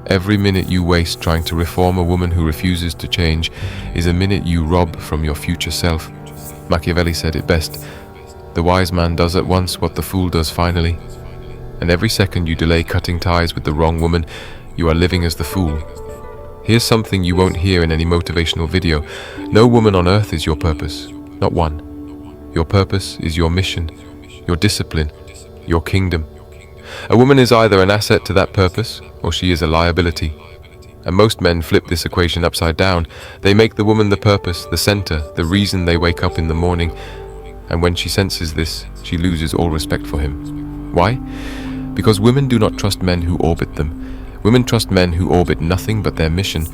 Every minute you waste trying to reform a woman who refuses to change is a minute you rob from your future self. Machiavelli said it best: the wise man does at once what the fool does finally. And every second you delay cutting ties with the wrong woman, you are living as the fool. Here's something you won't hear in any motivational video. No woman on earth is your purpose, not one. Your purpose is your mission, your discipline, your kingdom. A woman is either an asset to that purpose, or she is a liability. And most men flip this equation upside down. They make the woman the purpose, the center, the reason they wake up in the morning. And when she senses this, she loses all respect for him. Why? Because women do not trust men who orbit them. Women trust men who orbit nothing but their mission.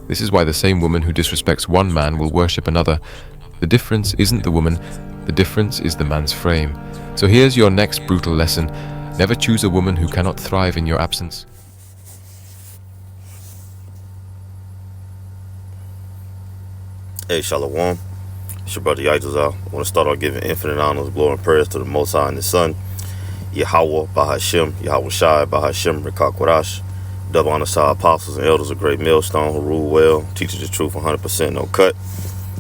This is why the same woman who disrespects one man will worship another. The difference isn't the woman, the difference is the man's frame. So here's your next brutal lesson. Never choose a woman who cannot thrive in your absence. Hey, Shalom. It's your brother Yaitazal. I want to start off giving infinite honors, glory, and prayers to the Most High and His Son, Yahweh, Bahashem, Yahweh Shai, Bahashem, Rekah Kodash. Double honor to our apostles and elders of Great Millstone who rule well, teaches the truth 100%, no cut.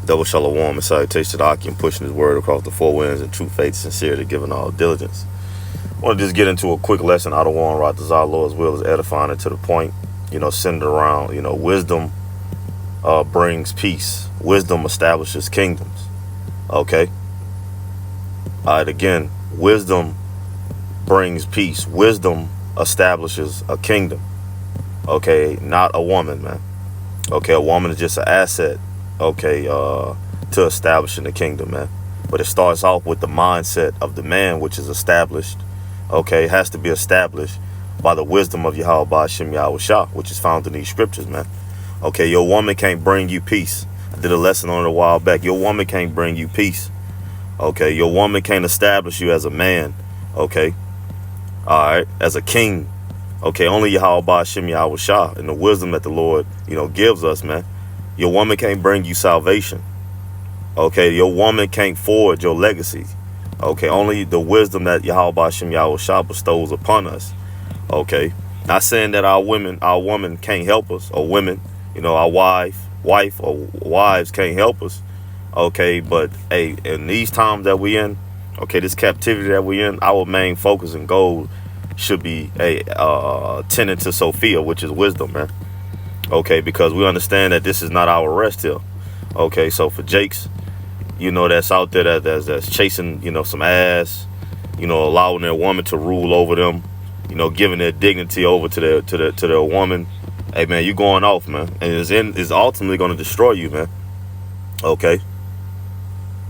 Double shalom and salutation to the Akim, pushing his word across the four winds in true faith, sincerity, giving all diligence. I want to just get into a quick lesson out of one Ratazalo, as well as edifying it to the point, centered around, wisdom brings peace. Wisdom establishes kingdoms. Okay? All right, again, wisdom brings peace. Wisdom establishes a kingdom. Okay, not a woman, man. Okay, a woman is just an asset, okay, to establishing the kingdom, man. But it starts off with the mindset of the man, which is established. Okay, it has to be established by the wisdom of Yahweh Ba'ashem Yahweh Shah, which is found in these scriptures, man. Okay, your woman can't bring you peace. I did a lesson on it a while back. Your woman can't bring you peace. Okay, your woman can't establish you as a man. Okay, all right, as a king. Okay, only Yahweh Ba'ashem Yahweh Shah and the wisdom that the Lord, gives us, man. Your woman can't bring you salvation. Okay, your woman can't forge your legacy. Okay, only the wisdom that Yahweh Ba'ashem Yahweh Shah bestows upon us. Okay, not saying that our woman can't help us, or women, our wife or wives can't help us. Okay, but hey, in these times that we in, okay, this captivity that we in, our main focus and goal should be tending to Sophia, which is wisdom, man. Okay, because we understand that this is not our rest here. Okay, so for Jakes, that's out there that's chasing, some ass, allowing their woman to rule over them, giving their dignity over to their woman. Hey, man, you going off, man, and it's ultimately going to destroy you, man. Okay.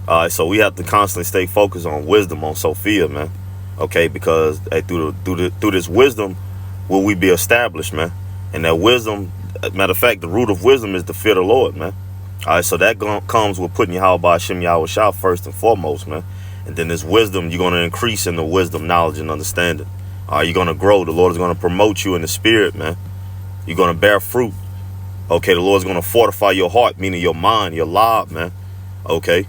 All right, so we have to constantly stay focused on wisdom, on Sophia, man. Okay, because hey, through this wisdom will we be established, man. And that wisdom, matter of fact, the root of wisdom is the fear of the Lord, man. All right, so that comes with putting Yahweh Ba'ashem Yahweh Shah first and foremost, man. And then this wisdom, you're going to increase in the wisdom, knowledge, and understanding. All right, you're going to grow. The Lord is going to promote you in the spirit, man. You're going to bear fruit. Okay, the Lord is going to fortify your heart, meaning your mind, your life, man. Okay,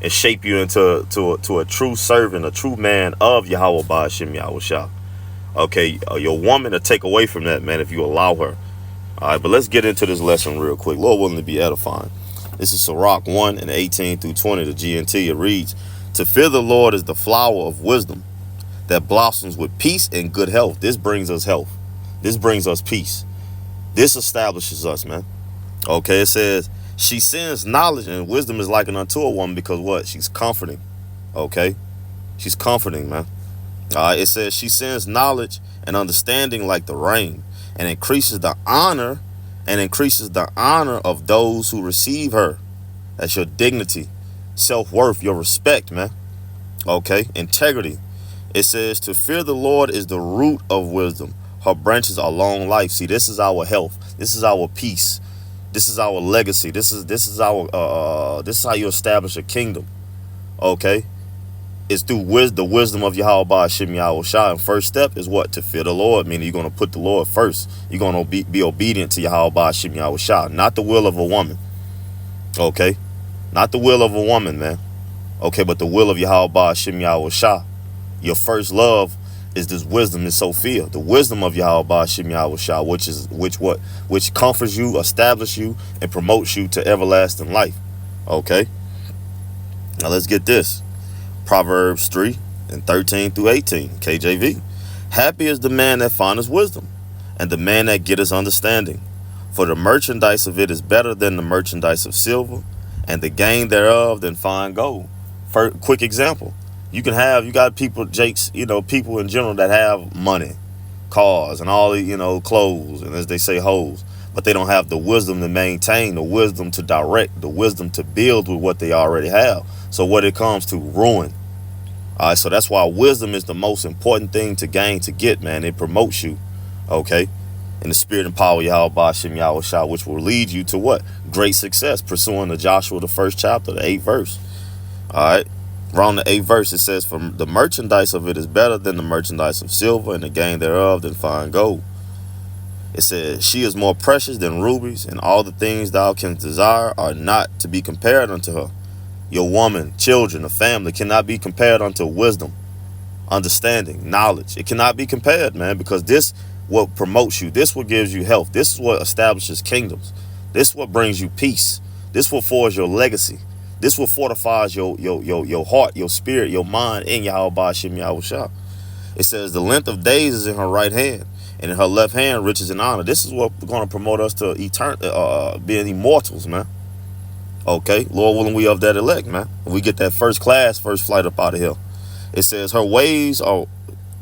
and shape you into a true servant, a true man of Yahweh Ba'ashem Yahweh Shah. Okay, your woman will take away from that, man, if you allow her. All right, but let's get into this lesson real quick. Lord willing to be edifying. This is Sirach 1 and 18 through 20, the GNT. It reads, "To fear the Lord is the flower of wisdom that blossoms with peace and good health." This brings us health. This brings us peace. This establishes us, man. Okay, it says, "She sends knowledge, and wisdom is likened unto a woman," because what? She's comforting. Okay, she's comforting, man. It says, "She sends knowledge and understanding like the rain, and increases the honor of those who receive her." That's your dignity, self-worth, your respect, man. Okay, integrity. It says, "To fear the Lord is the root of wisdom. Her branches are long life." See, this is our health. This is our peace. This is our legacy. This is how you establish a kingdom. Okay, it's through the wisdom of Yahweh Ba'ashem Yahweh Shah. And first step is what? To fear the Lord, meaning you're going to put the Lord first. You're going to be obedient to Yahweh Ba'ashem Yahweh Shah, not the will of a woman. Okay, not the will of a woman, man. Okay, but the will of Yahweh Ba'ashem Yahweh Shah. Your first love is this wisdom, this Sophia, the wisdom of Yahweh Ba'ashem Yahweh Shah, which comforts you, establishes you, and promotes you to everlasting life. Okay. Now let's get this. Proverbs 3:13 through 18, KJV. Happy is the man that findeth wisdom, and the man that getteth understanding. For the merchandise of it is better than the merchandise of silver, and the gain thereof than fine gold. For quick example, you got people, Jakes, people in general that have money, cars, and all the, clothes, and as they say, hoes, but they don't have the wisdom to maintain, the wisdom to direct, the wisdom to build with what they already have. So what it comes to, ruin. All right, so that's why wisdom is the most important thing to gain, to get, man. It promotes you, okay, in the spirit and power of Yahweh Ba'ashem Yahweh Shah, which will lead you to what? Great success, pursuing the Joshua, the 1st chapter, the 8th verse. All right, around the 8th verse, it says, for the merchandise of it is better than the merchandise of silver, and the gain thereof than fine gold. It says, she is more precious than rubies, and all the things thou canst desire are not to be compared unto her. Your woman, children, a family cannot be compared unto wisdom, understanding, knowledge. It cannot be compared, man, because this what promotes you. This what gives you health. This is what establishes kingdoms. This is what brings you peace. This will forge your legacy. This will fortifies your heart, your spirit, your mind in Yahweh Ba'ashem Yahweh Shah. It says the length of days is in her right hand, and in her left hand riches and honor. This is what going to promote us to being immortals, man. Okay, Lord willing, we of that elect, man. We get that first flight up out of here. It says her ways are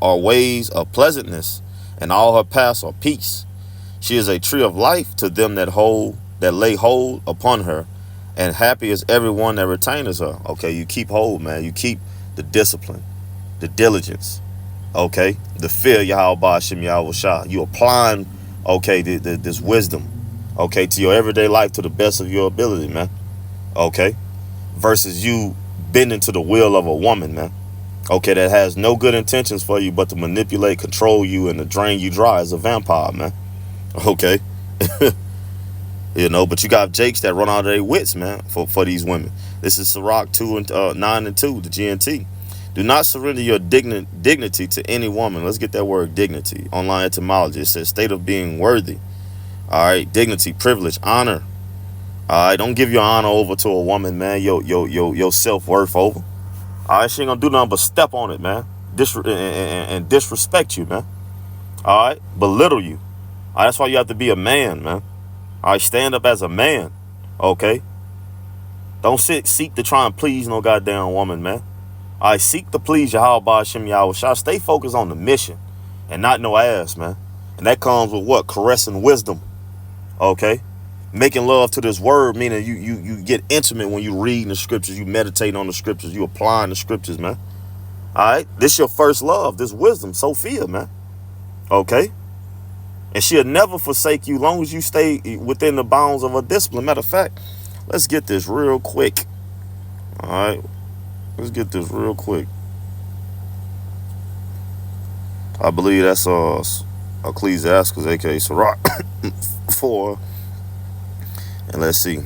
ways of pleasantness, and all her paths are peace. She is a tree of life to them that lay hold upon her, and happy is everyone that retaineth her. Okay, you keep hold, man. You keep the discipline, the diligence, okay, the fear of Yahweh Ba'ashem Yahweh Shah. You applying, okay, this wisdom, okay, to your everyday life to the best of your ability, man. Okay, versus you bending to the will of a woman, man. Okay, that has no good intentions for you but to manipulate, control you, and to drain you dry as a vampire, man. Okay. But you got Jakes that run out of their wits, man, for these women. This is Sirach 9 and 2, the GNT. Do not surrender your dignity to any woman. Let's get that word dignity. Online etymology. It says state of being worthy. All right, dignity, privilege, honor. All right, don't give your honor over to a woman, man. Your self-worth over. All right, she ain't gonna do nothing but step on it, man. And disrespect you, man. All right, belittle you. All right, that's why you have to be a man, man. All right, stand up as a man, okay? Don't seek to try and please no goddamn woman, man. All right, seek to please Yahweh Ba'ashem Yahweh Shah. Stay focused on the mission and not no ass, man. And that comes with what? Caressing wisdom, okay? Making love to this word, meaning you get intimate when you read the scriptures, you meditate on the scriptures, you applying the scriptures, man. All right, this your first love, this wisdom, Sophia, man. Okay, and she'll never forsake you long as you stay within the bounds of her discipline. Matter of fact, let's get this real quick. All right, let's get this real quick. I believe that's Ecclesiastes, aka Sirach 4. And let's see,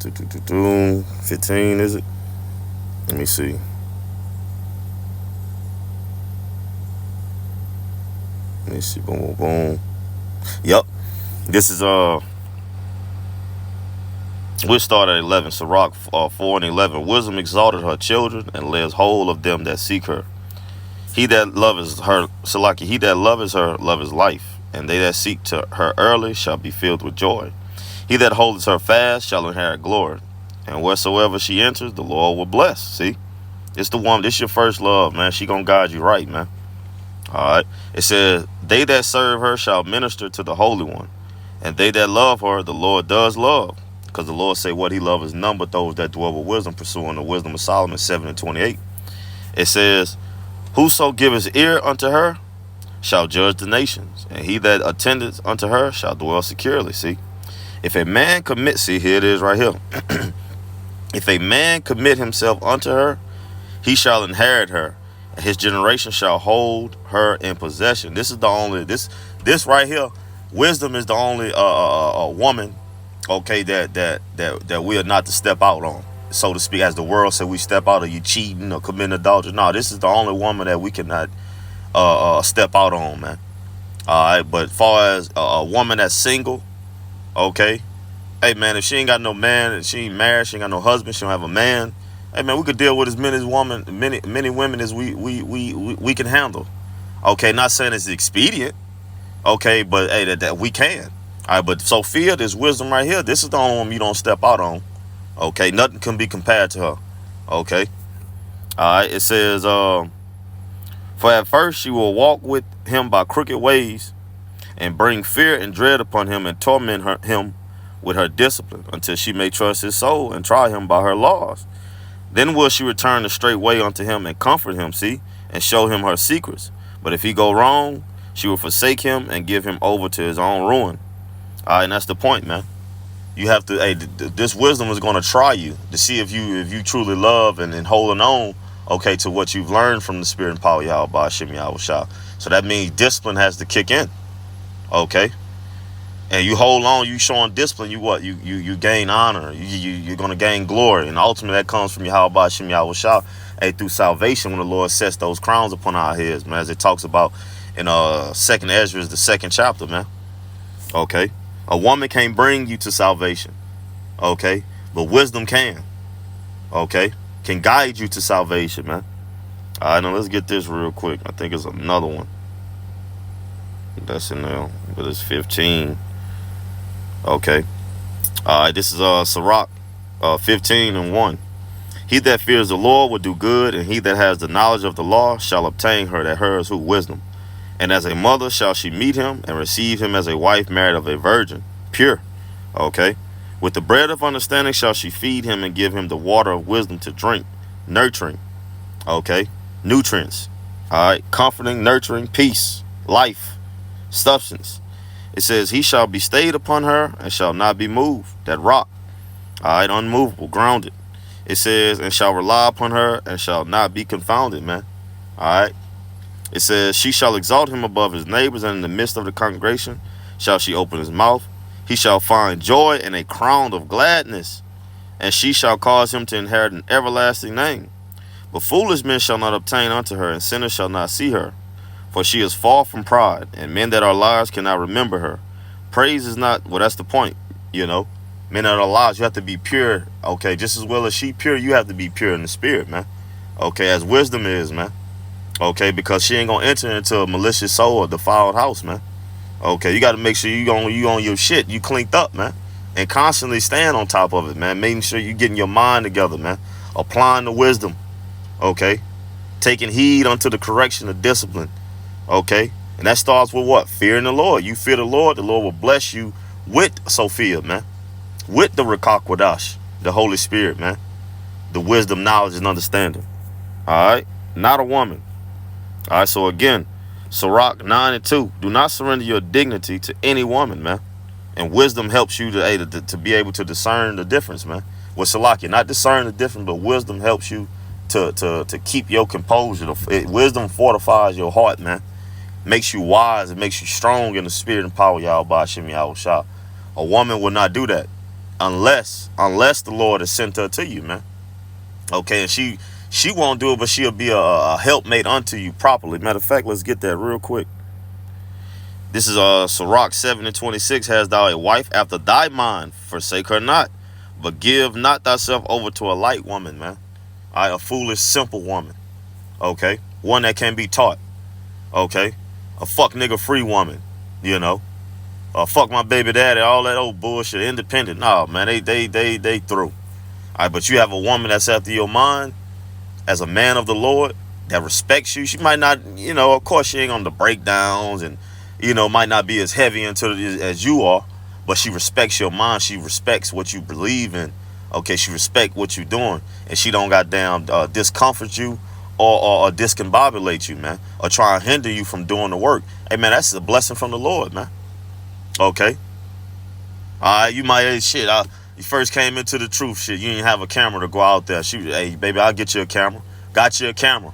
15, is it? Let me see. Boom, boom, boom. Yep. This is, we'll start at 11. Sirach 4 and 11. Wisdom exalted her children and lays hold of them that seek her. He that loveth her, Salaki, he that loveth her loveth life, and they that seek to her early shall be filled with joy. He that holdeth her fast shall inherit glory, and wheresoever she enters, the Lord will bless. See, it's the one. This is your first love, man. She gonna guide you right, man. All right. It says, they that serve her shall minister to the Holy One, and they that love her, the Lord does love, because the Lord say what he loves is none but those that dwell with wisdom, pursuing the wisdom of Solomon 7 and 28. It says, whoso giveth ear unto her shall judge the nations, and he that attendeth unto her shall dwell securely. See. If a man commit, see, here it is right here. If a man commit himself unto her, he shall inherit her, and his generation shall hold her in possession. This is the only, this right here, wisdom is the only woman, okay, that we are not to step out on, so to speak. As the world said, we step out, or you cheating or committing adultery. No, this is the only woman that we cannot step out on, man. All right, but far as a woman that's single, okay, hey man, if she ain't got no man, if she ain't married, she ain't got no husband, she don't have a man. Hey man, we could deal with as many women as we can handle. Okay, not saying it's expedient. Okay, but hey, that we can. All right, but Sophia, this wisdom right here, this is the only one you don't step out on. Okay, nothing can be compared to her. Okay, all right. It says, for at first she will walk with him by crooked ways, and bring fear and dread upon him, and torment him with her discipline, until she may trust his soul and try him by her laws. Then will she return the straight way unto him and comfort him, see, and show him her secrets. But if he go wrong, she will forsake him and give him over to his own ruin. All right, and that's the point, man. You have to, hey, this wisdom is going to try you to see if you truly love and holding on, okay, to what you've learned from the Spirit and power of Yahweh Hashem Yahushua. So that means discipline has to kick in, okay? And you hold on, you showing discipline, you gain honor, you're going to gain glory. And ultimately that comes from Yahweh Hashem Yahushua, hey, through salvation, when the Lord sets those crowns upon our heads, man, as it talks about in 2nd Ezra, the 2nd chapter, man. Okay, a woman can't bring you to salvation, okay, but wisdom can, okay, can guide you to salvation, man. All right, now let's get this real quick. I think it's another one that's in there, but it's 15. Okay, all right, this is Sirach 15:1. He that fears the Lord will do good, and he that has the knowledge of the law shall obtain her that hers who wisdom. And as a mother shall she meet him, and receive him as a wife married of a virgin, pure. Okay. With the bread of understanding shall she feed him, and give him the water of wisdom to drink, nurturing. Okay. Nutrients. All right. Comforting, nurturing, peace, life, substance. It says, he shall be stayed upon her, and shall not be moved. That rock. All right. Unmovable, grounded. It says, and shall rely upon her, and shall not be confounded, man. All right. It says, she shall exalt him above his neighbors, and in the midst of the congregation shall she open his mouth. He shall find joy and a crown of gladness, and she shall cause him to inherit an everlasting name. But foolish men shall not obtain unto her, and sinners shall not see her. For she is far from pride, and men that are liars cannot remember her. Praise is not, well, that's the point, you know. Men that are liars, you have to be pure, okay, just as well as she pure, you have to be pure in the spirit, man. Okay, as wisdom is, man. Okay, because she ain't gonna enter into a malicious soul or defiled house, man. Okay, you got to make sure you on your shit, you cleaned up, man, and constantly stand on top of it, man. Making sure you getting your mind together, man. Applying the wisdom, okay. Taking heed unto the correction of discipline, okay. And that starts with what? Fearing the Lord. You fear the Lord will bless you with Sophia, man, with the Rakakwadash, the Holy Spirit, man, the wisdom, knowledge, and understanding. All right, not a woman. All right, so again, Sirach 9:2. Do not surrender your dignity to any woman, man. And wisdom helps you to be able to discern the difference, man. With Salakia, not discern the difference, but wisdom helps you to keep your composure. Wisdom fortifies your heart, man. Makes you wise. It makes you strong in the spirit and power, Yahweh Hashem Yahushua. A woman will not do that unless the Lord has sent her to you, man. Okay, and she won't do it, but she'll be a helpmate unto you properly. Matter of fact, let's get that real quick. This is Sirach 7:26. Has thou a wife after thy mind? Forsake her not, but give not thyself over to a light woman, man. All right, a foolish, simple woman. Okay, one that can be taught. Okay, a fuck nigga free woman. You know, fuck my baby daddy, all that old bullshit. Independent, no man, they through. All right, but you have a woman that's after your mind. As a man of the Lord that respects you, she might not, you know, of course she ain't on the breakdowns and, you know, might not be as heavy into it as you are, but she respects your mind. She respects what you believe in. Okay, she respects what you're doing, and she don't goddamn discomfort you or discombobulate you, man, or try and hinder you from doing the work. Hey, man, that's a blessing from the Lord, man. Okay. All right, you might, hey, shit, you first came into the truth, shit. You didn't have a camera to go out there. Shoot, hey, baby, I'll get you a camera. Got you a camera.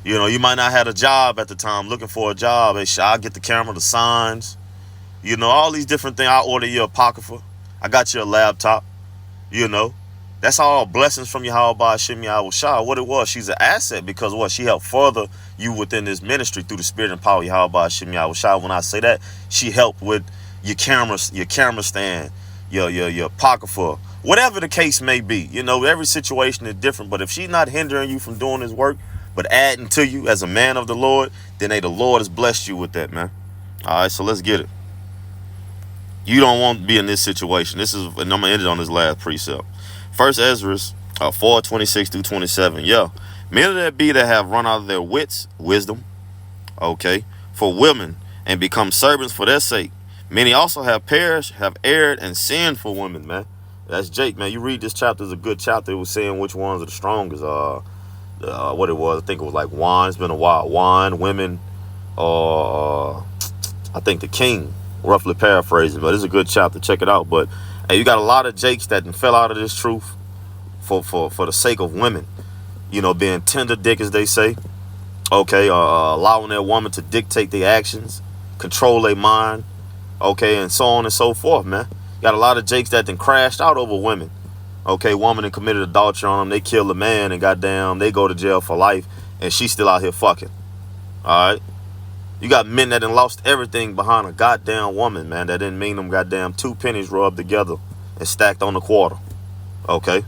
You know, you might not have a job at the time, looking for a job. Hey, I'll get the camera, the signs. You know, all these different things. I'll order you a apocrypha. I got you a laptop. You know, That's all blessings from Yahweh Hashem Yahweh Shah. What it was, she's an asset because what? She helped further you within this ministry through the spirit and power of Yahweh Hashem Yahweh Shah. When I say that, she helped with your camera stand, your apocrypha, whatever the case may be. You know, every situation is different, but if she's not hindering you from doing this work, but adding to you as a man of the Lord, then the Lord has blessed you with that, man. All right, so let's get it. You don't want to be in this situation. This is, and I'm gonna end it on this last precept. First Ezra 4:26 through 27. Yeah, many there be that have run out of their wits, wisdom, okay, for women, and become servants for their sake. Many also have perished, have erred, and sinned for women, man. That's Jake, man. You read this chapter, it's a good chapter. It was saying which ones are the strongest. What it was, I think it was like wine. It's been a while. Wine, women, I think the king, roughly paraphrasing, but it's a good chapter. Check it out. But hey, you got a lot of Jakes that fell out of this truth for the sake of women, you know, being tender dick, as they say. Okay, allowing their woman to dictate their actions, control their mind, okay, and so on and so forth, man. Got a lot of Jakes that then crashed out over women. Okay, woman and committed adultery on them. They killed a man and goddamn, they go to jail for life, and she's still out here fucking. All right. You got men that done lost everything behind a goddamn woman, man. That didn't mean them goddamn 2 pennies rubbed together and stacked on the quarter. Okay.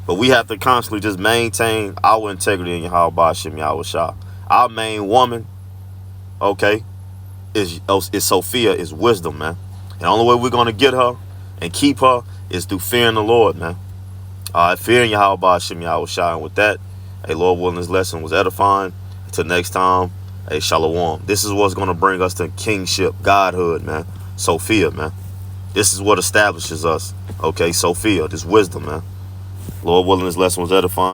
But we have to constantly just maintain our integrity in Yahweh Hashem Yahweh Shah. Our main woman, okay, is Sophia, is wisdom, man. And the only way we're going to get her and keep her is through fearing the Lord, man. Fearing Yahweh Hashem Yahweh Shah. And with that, hey, Lord willing, this lesson was edifying. Until next time, hey, Shalom. This is what's going to bring us to kingship, godhood, man. Sophia, man. This is what establishes us. Okay, Sophia, this wisdom, man. Lord willing, this lesson was edifying.